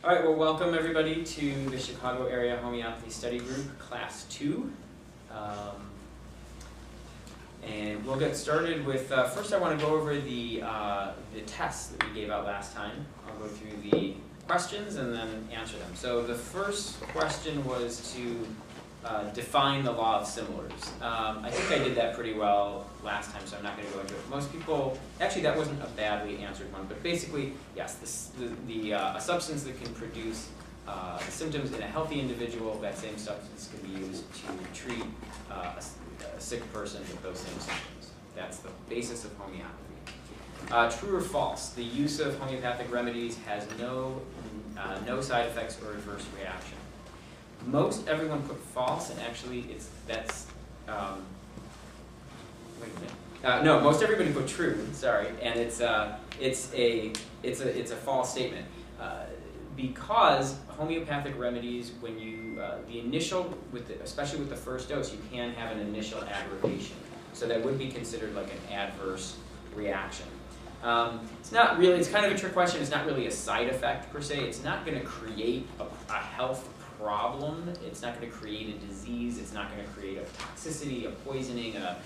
All right, well, welcome everybody to the Chicago Area Homeopathy Study Group, Class 2. And we'll get started with, first I want to go over the tests that we gave out last time. I'll go through the questions and then answer them. So the first question was to define the law of similars. I think I did that pretty well last time, so I'm not going to go into it. Most people, actually that wasn't a badly answered one, but basically, yes, a substance that can produce symptoms in a healthy individual, that same substance can be used to treat a sick person with those same symptoms. That's the basis of homeopathy. True or false? The use of homeopathic remedies has no side effects or adverse reaction. Most everyone put false, and actually that's wait a minute. No, most everybody put true. Sorry, and it's a false statement because homeopathic remedies, when you the initial especially with the first dose, you can have an initial aggravation, so that would be considered like an adverse reaction. It's not really. It's kind of a trick question. It's not really a side effect per se. It's not going to create a health problem. It's not going to create a disease. It's not going to create a toxicity, a poisoning, a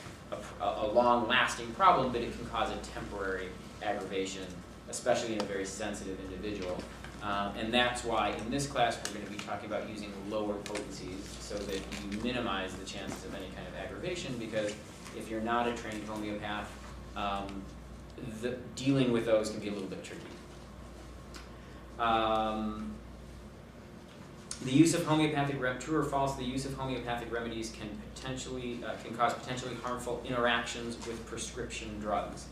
long-lasting problem, but it can cause a temporary aggravation, especially in a very sensitive individual. And that's why in this class we're going to be talking about using lower potencies so that you minimize the chances of any kind of aggravation, because if you're not a trained homeopath, dealing with those can be a little bit tricky. The use of true or false, the use of homeopathic remedies can cause potentially harmful interactions with prescription drugs.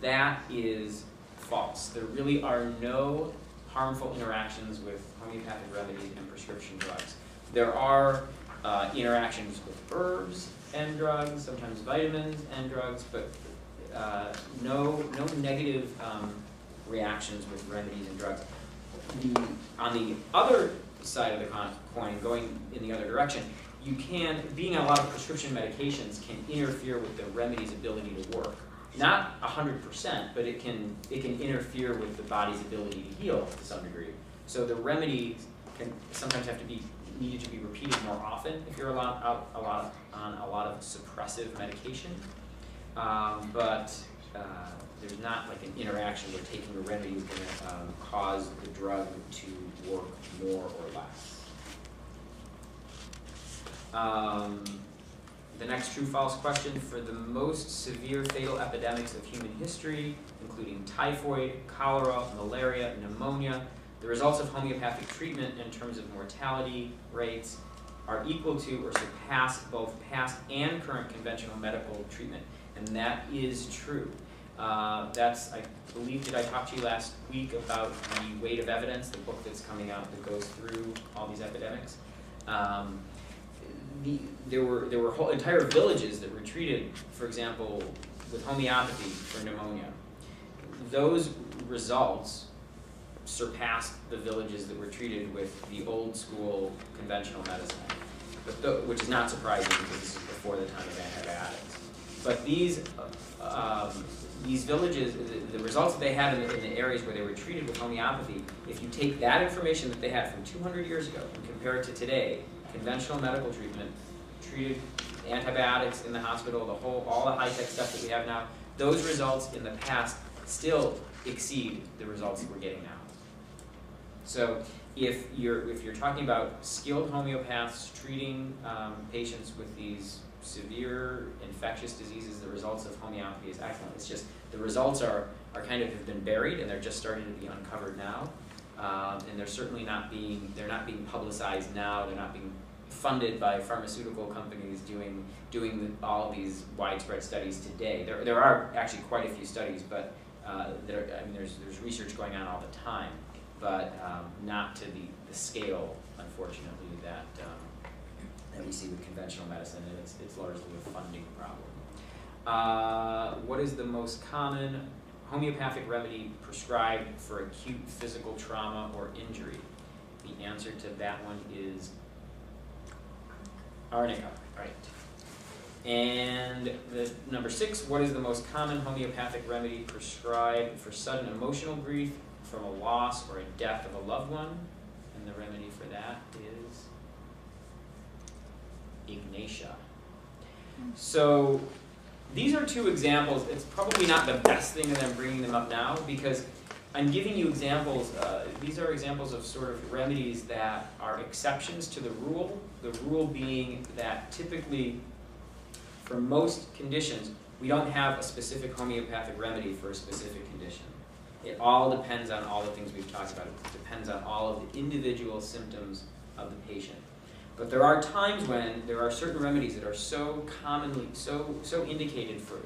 That is false. There really are no harmful interactions with homeopathic remedies and prescription drugs. There are interactions with herbs and drugs, sometimes vitamins and drugs, but no negative reactions with remedies and drugs. On the other side of the coin, going in the other direction, being on a lot of prescription medications can interfere with the remedy's ability to work. Not 100%, but it can interfere with the body's ability to heal to some degree. So the remedy can sometimes have to be needed to be repeated more often if you're on a lot of suppressive medication. But there's not like an interaction where taking a remedy is going to cause the drug to work more or less. The next true-false question: for the most severe fatal epidemics of human history, including typhoid, cholera, malaria, pneumonia, the results of homeopathic treatment in terms of mortality rates are equal to or surpass both past and current conventional medical treatment. And that is true. I believe, did I talk to you last week about the Weight of Evidence, the book that's coming out that goes through all these epidemics? There were whole entire villages that were treated, for example, with homeopathy for pneumonia. Those results surpassed the villages that were treated with the old school conventional medicine, which is not surprising because this is before the time of antibiotics. But these villages, the results that they had in the areas where they were treated with homeopathy, if you take that information that they had from 200 years ago and compare it to today, conventional medical treatment, treated antibiotics in the hospital, all the high-tech stuff that we have now, those results in the past still exceed the results that we're getting now. So if you're talking about skilled homeopaths treating patients with these severe infectious diseases, the results of homeopathy is excellent. It's just the results are kind of have been buried and they're just starting to be uncovered now, and they're certainly not being publicized now. They're not being funded by pharmaceutical companies doing all these widespread studies today. There are actually quite a few studies, but there's research going on all the time, but not to the scale, unfortunately, that we see with conventional medicine, and it's largely a funding problem. What is the most common homeopathic remedy prescribed for acute physical trauma or injury? The answer to that one is arnica, right? And the number 6, what is the most common homeopathic remedy prescribed for sudden emotional grief from a loss or a death of a loved one? and the remedy for that is Ignatia. So these are two examples. It's probably not the best thing that I'm bringing them up now because I'm giving you examples. These are examples of sort of remedies that are exceptions to the rule being that typically for most conditions, we don't have a specific homeopathic remedy for a specific condition. It all depends on all the things we've talked about. It depends on all of the individual symptoms of the patient. But there are times when there are certain remedies that are so commonly, so indicated for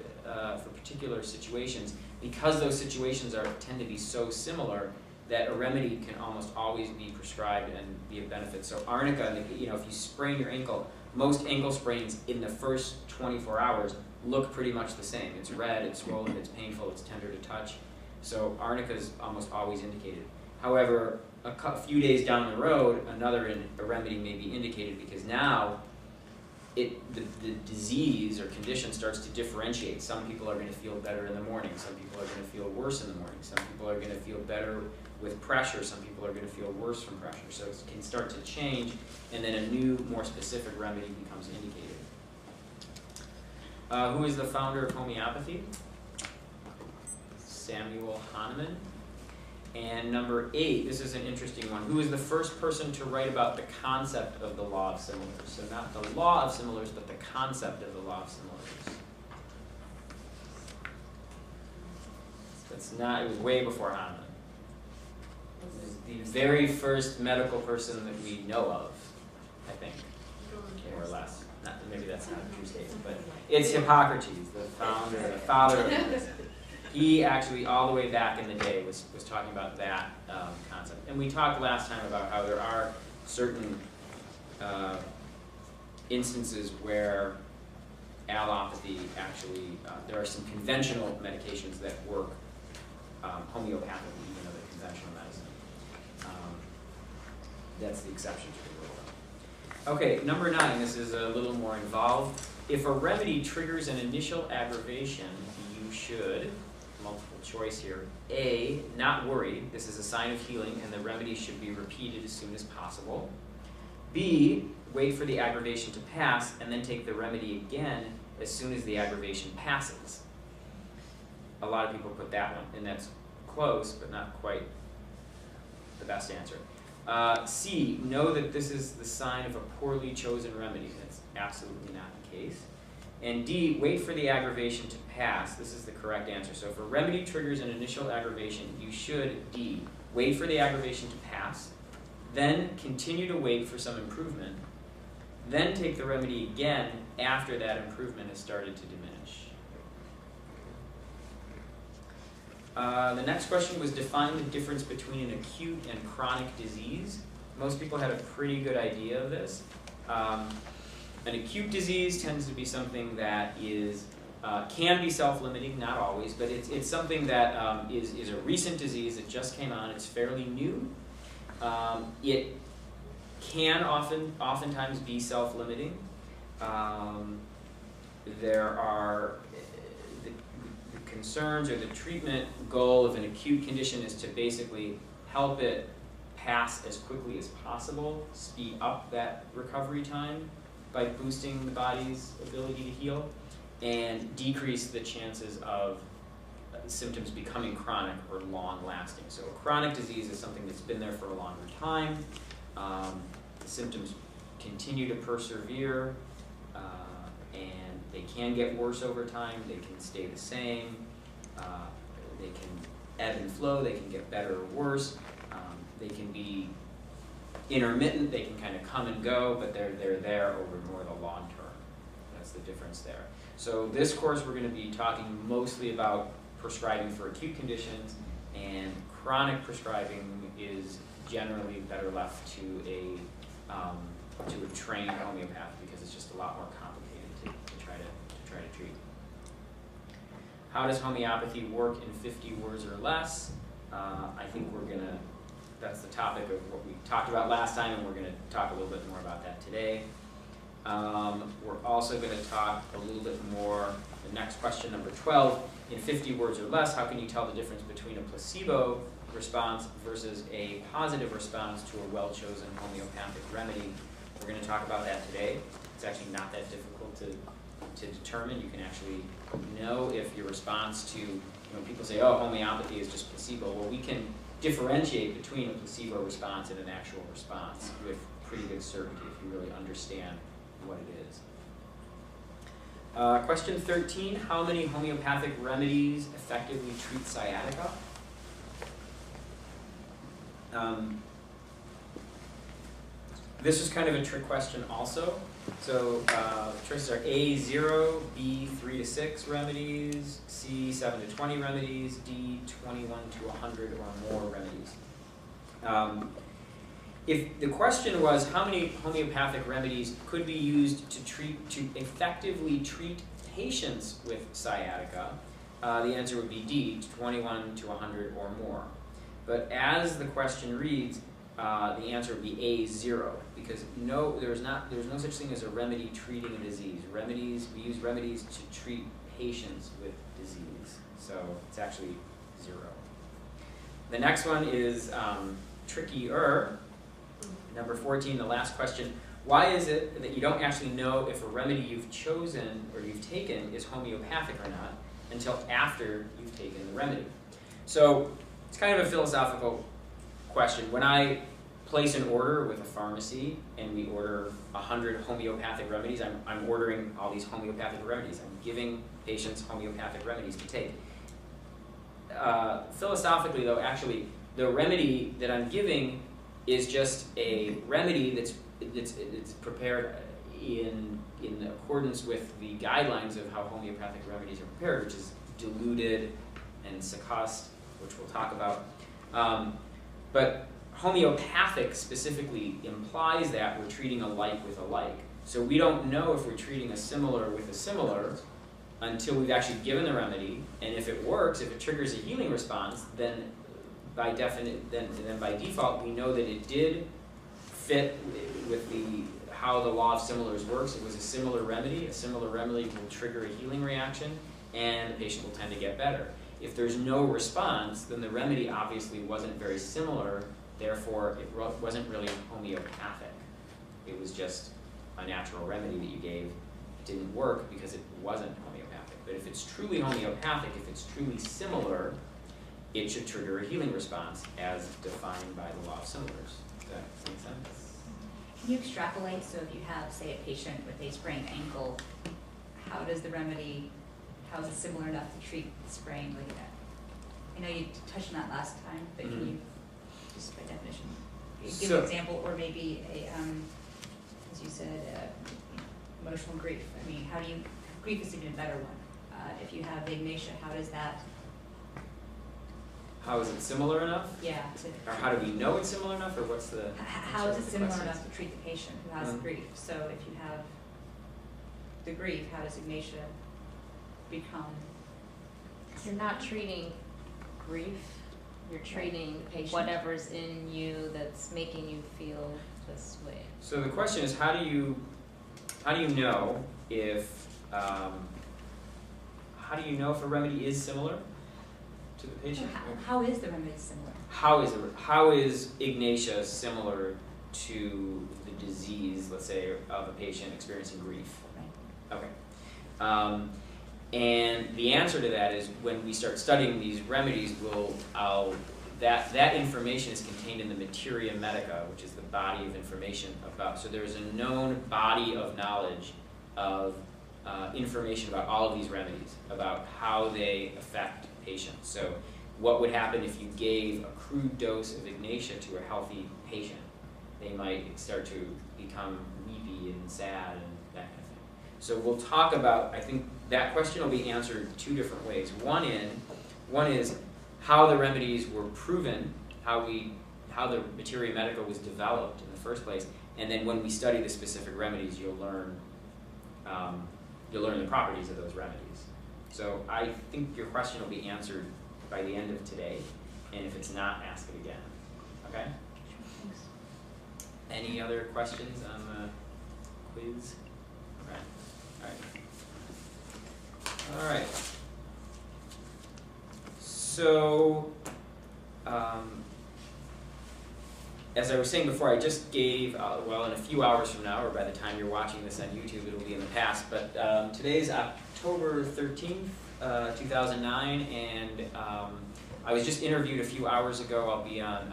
particular situations, because those situations tend to be so similar that a remedy can almost always be prescribed and be of benefit. So arnica, if you sprain your ankle, most ankle sprains in the first 24 hours look pretty much the same. It's red, it's swollen, it's painful, it's tender to touch. So arnica is almost always indicated. However, a few days down the road, a remedy may be indicated because now the disease or condition starts to differentiate. Some people are going to feel better in the morning. Some people are going to feel worse in the morning. Some people are going to feel better with pressure. Some people are going to feel worse from pressure. So it can start to change, and then a new, more specific remedy becomes indicated. Who is the founder of homeopathy? Samuel Hahnemann. And number 8, this is an interesting one. Who is the first person to write about the concept of the law of similars? So not the law of similars, but the concept of the law of similars. It was way before Hahnemann. It was the very first medical person that we know of, I think, more or less. Maybe that's not a true statement, but it's Hippocrates, the father of medicine. He actually, all the way back in the day, was talking about that concept. And we talked last time about how there are certain instances where allopathy actually, there are some conventional medications that work homeopathically, even though they're conventional medicine. That's the exception to the rule. Okay, number 9, this is a little more involved. If a remedy triggers an initial aggravation, you should, multiple choice here, A, not worry, this is a sign of healing and the remedy should be repeated as soon as possible. B, wait for the aggravation to pass and then take the remedy again as soon as the aggravation passes. A lot of people put that one, and that's close, but not quite the best answer. C, know that this is the sign of a poorly chosen remedy. That's absolutely not the case. And D, wait for the aggravation to pass. This is the correct answer. So if a remedy triggers an initial aggravation, you should, D, wait for the aggravation to pass, then continue to wait for some improvement, then take the remedy again after that improvement has started to diminish. The next question was define the difference between an acute and chronic disease. Most people had a pretty good idea of this. An acute disease tends to be something that is can be self-limiting, not always, but it's something that is a recent disease. It just came on. It's fairly new. It can oftentimes be self-limiting. There are the concerns or the treatment goal of an acute condition is to basically help it pass as quickly as possible, speed up that recovery time by boosting the body's ability to heal, and decrease the chances of symptoms becoming chronic or long-lasting. So a chronic disease is something that's been there for a longer time. The symptoms continue to persevere, and they can get worse over time. They can stay the same. They can ebb and flow. They can get better or worse. They can be intermittent. They can kind of come and go, but they're there over more the long term. That's the difference there. So this course we're going to be talking mostly about prescribing for acute conditions, and chronic prescribing is generally better left to a trained homeopath because it's just a lot more complicated to try to treat. How does homeopathy work in 50 words or less? I think that's the topic of what we talked about last time, and we're going to talk a little bit more about that today. We're also going to talk a little bit more, the next question, number 12, in 50 words or less, how can you tell the difference between a placebo response versus a positive response to a well-chosen homeopathic remedy. We're going to talk about that today. It's actually not that difficult to determine. You can actually know if your response to, people say, oh, homeopathy is just placebo. Well, we can differentiate between a placebo response and an actual response with pretty good certainty if you really understand what it is. Question 13, how many homeopathic remedies effectively treat sciatica? This is kind of a trick question also. So the choices are A, 0, B, 3 to 6 remedies, C, 7 to 20 remedies, D, 21 to 100 or more remedies. If the question was how many homeopathic remedies could be used to effectively treat patients with sciatica, the answer would be D, 21 to 100 or more. But as the question reads, the answer would be A, 0, because there's no such thing as a remedy treating a disease. We use remedies to treat patients with disease, so it's actually 0. The next one is trickier. Number 14, the last question. Why is it that you don't actually know if a remedy you've chosen or you've taken is homeopathic or not until after you've taken the remedy? So it's kind of a philosophical question. When I place an order with a pharmacy and we order 100 homeopathic remedies, I'm ordering all these homeopathic remedies. I'm giving patients homeopathic remedies to take. Philosophically though, actually, the remedy that I'm giving is just a remedy that's prepared in accordance with the guidelines of how homeopathic remedies are prepared, which is diluted and succussed, which we'll talk about. But homeopathic specifically implies that we're treating a like with a like. So we don't know if we're treating a similar with a similar until we've actually given the remedy, and if it works, if it triggers a healing response, then by default we know that it did fit with how the law of similars works. It was a similar remedy. A similar remedy will trigger a healing reaction, and the patient will tend to get better. If there's no response, then the remedy obviously wasn't very similar, therefore it wasn't really homeopathic. It was just a natural remedy that you gave. It didn't work because it wasn't homeopathic. But if it's truly homeopathic, if it's truly similar, it should trigger a healing response as defined by the law of similars. Does that make sense? Can you extrapolate? So if you have, say, a patient with a sprained ankle, how is it similar enough to treat the sprain? I know you touched on that last time, but can you, just by definition, give an example, or maybe as you said, emotional grief. I mean, grief is even a better one. If you have ignatia, how does that? How is it similar enough? Yeah. Or how do we know it's similar enough, or what's the? How is it similar enough to treat the patient who has grief? So if you have the grief, how does ignatia become? You're not treating grief, you're treating whatever's in you that's making you feel this way. So the question is, how do you know if how do you know if a remedy is similar to the patient? How is the remedy similar? How is ignatia similar to the disease, let's say, of a patient experiencing grief? Right. Okay. And the answer to that is when we start studying these remedies, that information is contained in the materia medica, which is the body of information about. So there's a known body of knowledge of information about all of these remedies, about how they affect patients. So what would happen if you gave a crude dose of ignatia to a healthy patient? They might start to become weepy and sad and that kind of thing. So we'll talk about, I think that question will be answered two different ways. One is how the remedies were proven, how the materia medica was developed in the first place, and then when we study the specific remedies, you'll learn the properties of those remedies. So I think your question will be answered by the end of today, and if it's not, ask it again. Okay? Thanks. Any other questions on the quiz? Okay. All right. So as I was saying before, I just gave, well, in a few hours from now, or by the time you're watching this on YouTube, it'll be in the past, but today's October 13th, 2009, and I was just interviewed a few hours ago. I'll be on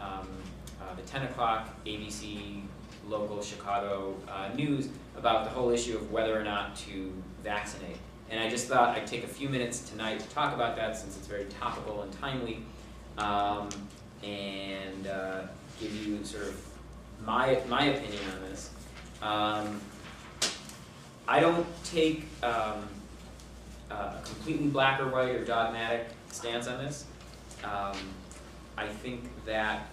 the 10 o'clock ABC local Chicago news about the whole issue of whether or not to vaccinate. And I just thought I'd take a few minutes tonight to talk about that since it's very topical and timely, and give you sort of my opinion on this. I don't take a completely black or white or dogmatic stance on this. I think that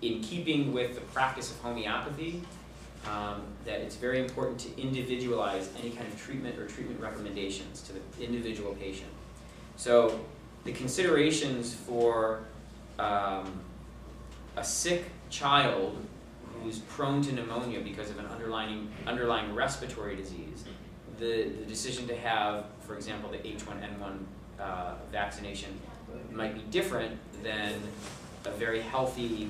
in keeping with the practice of homeopathy, that it's very important to individualize any kind of treatment or treatment recommendations to the individual patient. So the considerations for a sick child who's prone to pneumonia because of an underlying respiratory disease, the decision to have, for example, the H1N1 vaccination might be different than a very healthy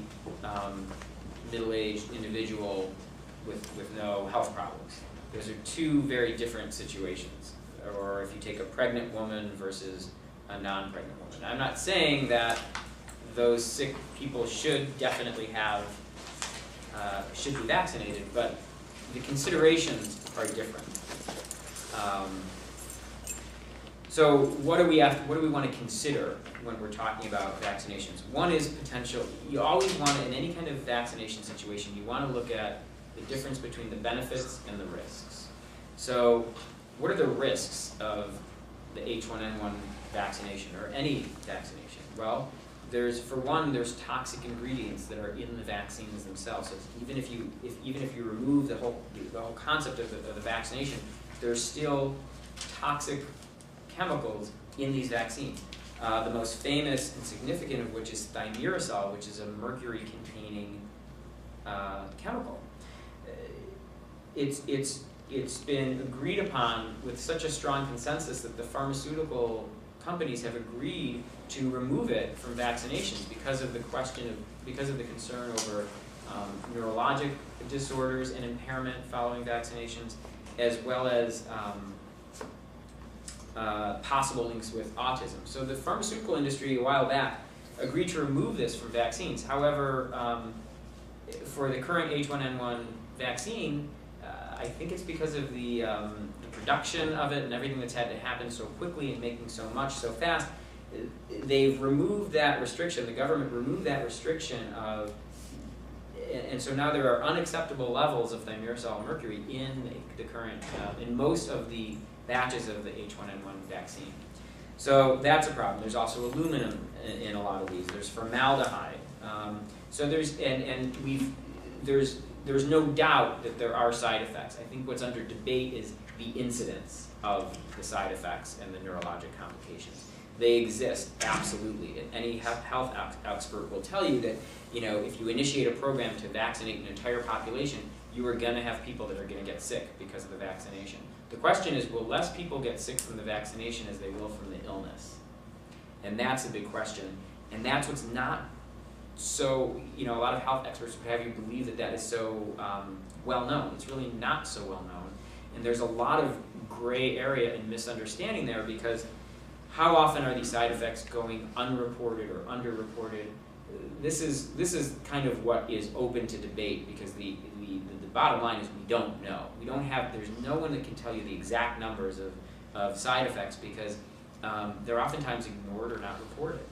middle-aged individual with no health problems. Those are two very different situations. Or if you take a pregnant woman versus a non-pregnant woman. I'm not saying that those sick people should definitely have, should be vaccinated, but the considerations are different. So what do we want to consider when we're talking about vaccinations? One is potential. You always want to, in any kind of vaccination situation, you want to look at the difference between the benefits and the risks. So what are the risks of the H1N1 vaccination or any vaccination? Well, for one, there's toxic ingredients that are in the vaccines themselves. So even if you remove the whole concept of the vaccination, there's still toxic chemicals in these vaccines. The most famous and significant of which is thimerosal, which is a mercury-containing chemical. It's been agreed upon with such a strong consensus that the pharmaceutical companies have agreed to remove it from vaccinations because of the concern over neurologic disorders and impairment following vaccinations, as well as possible links with autism. So the pharmaceutical industry a while back agreed to remove this from vaccines. However, for the current H1N1 vaccine, I think it's because of the production of it and everything that's had to happen so quickly and making so much so fast, they've removed that restriction. The government removed that restriction of, and so now there are unacceptable levels of thimerosal mercury in the current, in most of the batches of the H1N1 vaccine. So that's a problem. There's also aluminum in a lot of these. There's formaldehyde. So there's no doubt that there are side effects. I think what's under debate is the incidence of the side effects and the neurologic complications. They exist, absolutely. And any health expert will tell you that, if you initiate a program to vaccinate an entire population, you are going to have people that are going to get sick because of the vaccination. The question is, will less people get sick from the vaccination as they will from the illness? And that's a big question. And that's what's not so, a lot of health experts would have you believe that that is so well known. It's really not so well known. And there's a lot of gray area and misunderstanding there, because how often are these side effects going unreported or underreported? This is kind of what is open to debate, because the bottom line is we don't know. There's no one that can tell you the exact numbers of side effects, because they're oftentimes ignored or not reported.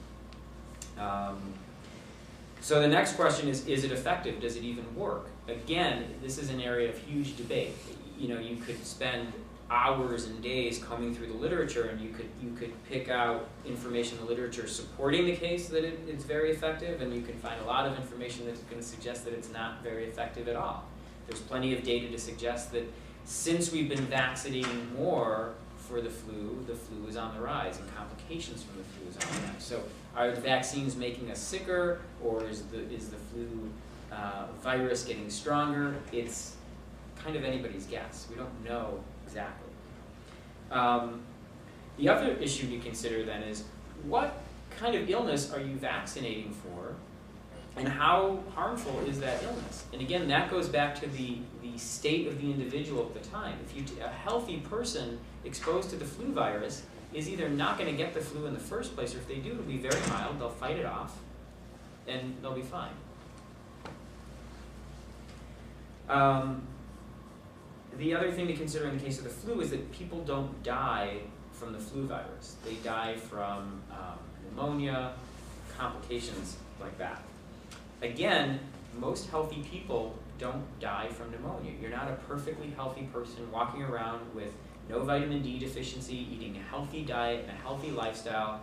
So the next question is it effective? Does it even work? Again, this is an area of huge debate. You could spend hours and days combing through the literature, and you could pick out information in the literature supporting the case that it's very effective, and you can find a lot of information that's going to suggest that it's not very effective at all. There's plenty of data to suggest that since we've been vaccinating more for the flu is on the rise, and complications from the flu is on the rise. So are the vaccines making us sicker, or is the flu virus getting stronger? It's kind of anybody's guess. We don't know exactly. The other issue to consider then is, what kind of illness are you vaccinating for? And how harmful is that illness? And again, that goes back to the state of the individual at the time. If a healthy person exposed to the flu virus is either not going to get the flu in the first place, or if they do, it'll be very mild, they'll fight it off, and they'll be fine. The other thing to consider in the case of the flu is that people don't die from the flu virus. They die from pneumonia, complications like that. Again, most healthy people don't die from pneumonia. You're not a perfectly healthy person walking around with no vitamin D deficiency, eating a healthy diet and a healthy lifestyle,